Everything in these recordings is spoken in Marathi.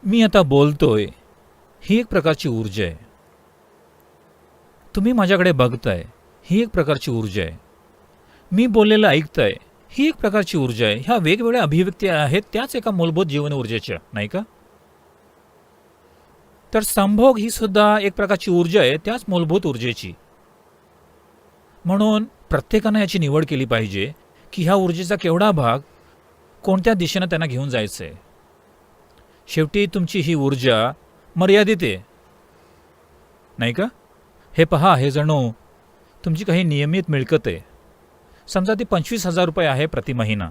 मी आता बोलतोय ही एक प्रकारची ऊर्जा आहे. तुम्ही माझ्याकडे बघताय ही एक प्रकारची ऊर्जा आहे. मी बोललेलं ऐकताय ही एक प्रकारची ऊर्जा आहे. ह्या वेगवेगळ्या अभिव्यक्ती आहेत त्याच एका मूलभूत जीवन ऊर्जेच्या, नाही का? तर संभोग ही सुद्धा एक प्रकारची ऊर्जा आहे त्याच मूलभूत ऊर्जेची. म्हणून प्रत्येकानं याची निवड केली पाहिजे की ह्या ऊर्जेचा केवढा भाग कोणत्या दिशेनं त्यांना घेऊन जायचं आहे. शेवटी तुमची ही ऊर्जा मर्यादित आहे, नाही का? हे पहा, हे जणू तुमची काही नियमित मिळकत आहे. समजा ती 25,000 रुपये आहे प्रति महिना.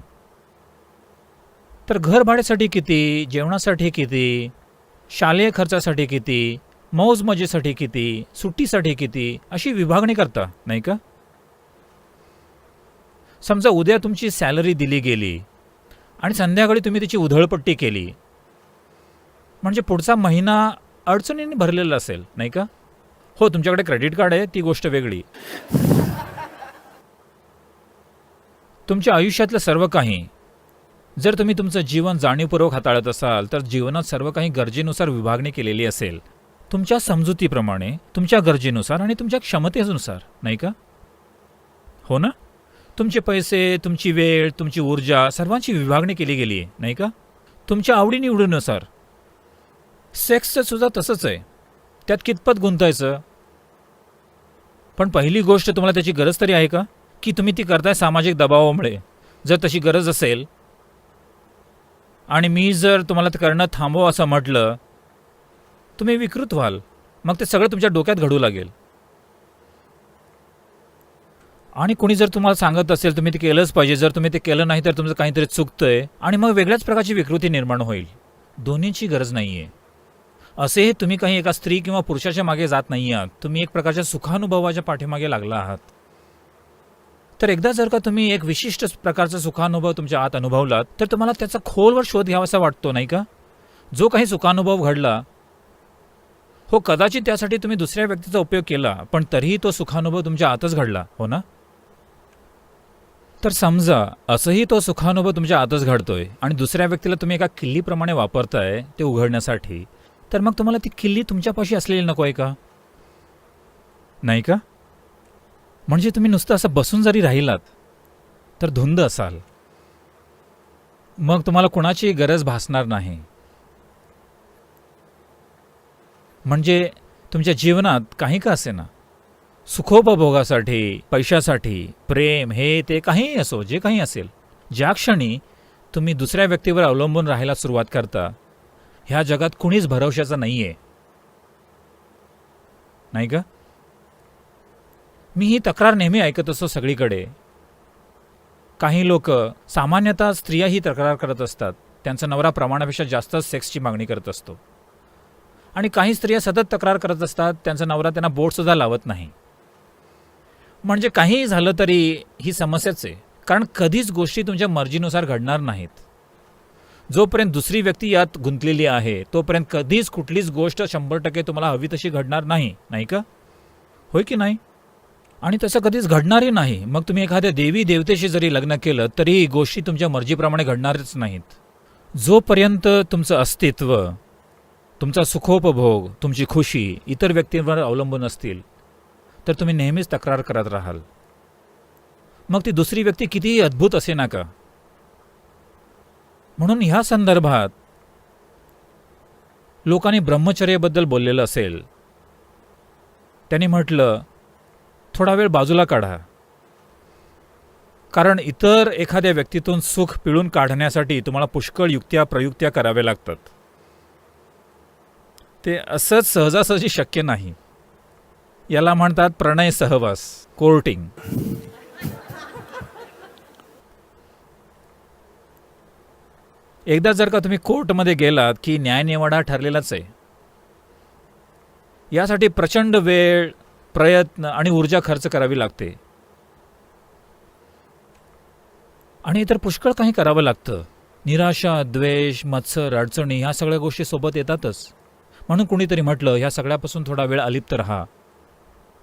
तर घर भाड्यासाठी किती, जेवणासाठी किती, शालेय खर्चासाठी किती, मौज मजेसाठी किती, सुट्टीसाठी किती, अशी विभागणी करता, नाही का? समजा उद्या तुमची सॅलरी दिली गेली आणि संध्याकाळी तुम्ही त्याची उधळपट्टी केली, म्हणजे पुढचा महिना अडचणीने भरलेला असेल, नाही का? हो, तुमच्याकडे क्रेडिट कार्ड आहे ती गोष्ट वेगळी. तुमच्या आयुष्यातलं सर्व काही जर तुम्ही तुमचं जीवन जाणीवपूर्वक हाताळत असाल तर जीवनात सर्व काही गरजेनुसार विभागणी केलेली असेल, तुमच्या समजुतीप्रमाणे, तुमच्या गरजेनुसार आणि तुमच्या क्षमतेनुसार, नाही का? हो ना? तुमचे पैसे, तुमची वेळ, तुमची ऊर्जा सर्वांची विभागणी केली गेली आहे, नाही का? तुमच्या आवडीनिवडीनुसार. सेक्सचं सुद्धा तसंच आहे. त्यात कितपत गुंतायचं? पण पहिली गोष्ट, तुम्हाला त्याची गरज तरी आहे का? की तुम्ही ती करताय सामाजिक दबावामुळे? जर तशी गरज असेल आणि मी जर तुम्हाला ते करणं थांबवा असं म्हटलं, तुम्ही विकृत व्हाल. मग ते सगळं तुमच्या डोक्यात घडू लागेल. आणि कोणी जर तुम्हाला सांगत असेल तुम्ही ते केलंच पाहिजे, जर तुम्ही ते केलं नाही तर तुमचं काहीतरी चुकतंय, आणि मग वेगळ्याच प्रकारची विकृती निर्माण होईल. दोन्हीची गरज नाही आहे. असेही तुम्ही काही एका स्त्री किंवा पुरुषाच्या मागे जात नाही आहात. तुम्ही एक प्रकारच्या सुखानुभवाच्या पाठीमागे लागला आहात. तर एकदा जर का तुम्ही एक विशिष्ट प्रकारचा सुखानुभव तुमच्या आत अनुभवलात तर तुम्हाला त्याचा खोलवर शोध घ्यावासा वाटतो, नाही का? जो काही सुखानुभव घडला, हो, कदाचित त्यासाठी तुम्ही दुसऱ्या व्यक्तीचा उपयोग केला, पण तरीही तो सुखानुभव तुमच्या आतच घडला, हो ना? तर समजा असंही तो सुखानुभव तुमच्या आतच घडतोय आणि दुसऱ्या व्यक्तीला तुम्ही एका किल्लीप्रमाणे वापरताय ते उघडण्यासाठी, तर मग तुम्हाला ती किल्ली तुमच्यापाशी असलेली नको आहे का? नाही का? म्हणजे तुम्ही नुसतं असं बसून जरी राहिलात तर धुंद असाल. मग तुम्हाला कुणाची गरज भासणार नाही. म्हणजे तुमच्या जीवनात काही का असेना, सुखोपभोगासाठी, पैशासाठी, प्रेम, हे ते काहीही असो, जे काही असेल, ज्या क्षणी तुम्ही दुसऱ्या व्यक्तीवर अवलंबून राहायला सुरुवात करता, ह्या जगात कुणीच भरवशाचं नाही आहे, नाही का? मी ही तक्रार नेहमी ऐकत असतो सगळीकडे. काही लोक, सामान्यतः स्त्रिया ही तक्रार करत असतात, त्यांचा नवरा प्रमाणापेक्षा जास्त सेक्सची मागणी करत असतो. आणि काही स्त्रिया सतत तक्रार करत असतात, त्यांचा नवरा त्यांना बोटसुद्धा लावत नाही. म्हणजे काहीही झालं तरी ही समस्याच आहे, कारण कधीच गोष्टी तुमच्या मर्जीनुसार घडणार नाहीत. जोपर्यंत दुसरी व्यक्ती यात गुंतलेली आहे तोपर्यंत कधीच कुठलीच गोष्ट 100% तुम्हाला हवी तशी घडणार नाही, नाही का? होय की नाही? आणि तसं कधीच घडणारही नाही. मग तुम्ही एखाद्या देवी देवतेशी जरी लग्न केलं तरी गोष्टी तुमच्या मर्जीप्रमाणे घडणारच नाहीत. जोपर्यंत तुमचं अस्तित्व, तुमचा सुखोपभोग, तुमची खुशी इतर व्यक्तींवर अवलंबून असतील तर तुम्ही नेहमीच तक्रार करत राहाल. मग ती दुसरी व्यक्ती कितीही अद्भुत असे ना का? म्हणून ह्या संदर्भात लोकांनी ब्रह्मचर्याबद्दल बोललेलं असेल. त्यांनी म्हटलं, थोडा वेळ बाजूला काढा, कारण इतर एखाद्या व्यक्तीतून सुख पिळून काढण्यासाठी तुम्हाला पुष्कळ युक्त्या प्रयुक्त्या कराव्या लागतात. ते असंच सहजासहजी शक्य नाही. याला म्हणतात प्रणय सहवास, कोर्टिंग. एकदा जर का तुम्ही कोर्टमध्ये गेलात की न्यायनिवाडा ठरलेलाच आहे. यासाठी प्रचंड वेळ, प्रयत्न आणि ऊर्जा खर्च करावी लागते आणि इतर पुष्कळ काही करावं लागतं. निराशा, द्वेष, मत्सर, अडचणी ह्या सगळ्या गोष्टी सोबत येतातच. म्हणून कुणीतरी म्हटलं, ह्या सगळ्यापासून थोडा वेळ अलिप्त राहा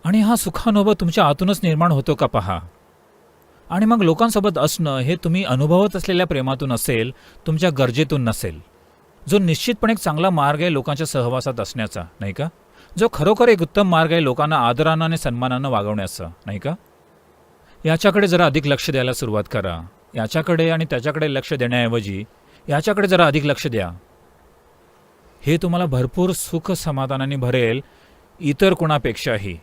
आणि हा सुखानुभव तुमच्या आतूनच निर्माण होतो का पहा. आणि मग लोकांसोबत असणं हे तुम्ही अनुभवत असलेल्या प्रेमातून असेल, तुमच्या गरजेतून नसेल. जो निश्चितपणे एक चांगला मार्ग आहे लोकांच्या सहवासात असण्याचा, नाही का? जो खरोखर एक उत्तम मार्ग आहे लोकांना आदरानं आणि सन्मानानं वागवण्याचा, नाही का? याच्याकडे जरा अधिक लक्ष द्यायला सुरुवात करा. याच्याकडे आणि त्याच्याकडे लक्ष देण्याऐवजी याच्याकडे जरा अधिक लक्ष द्या. हे तुम्हाला भरपूर सुख समाधानाने भरेल इतर कुणापेक्षाही.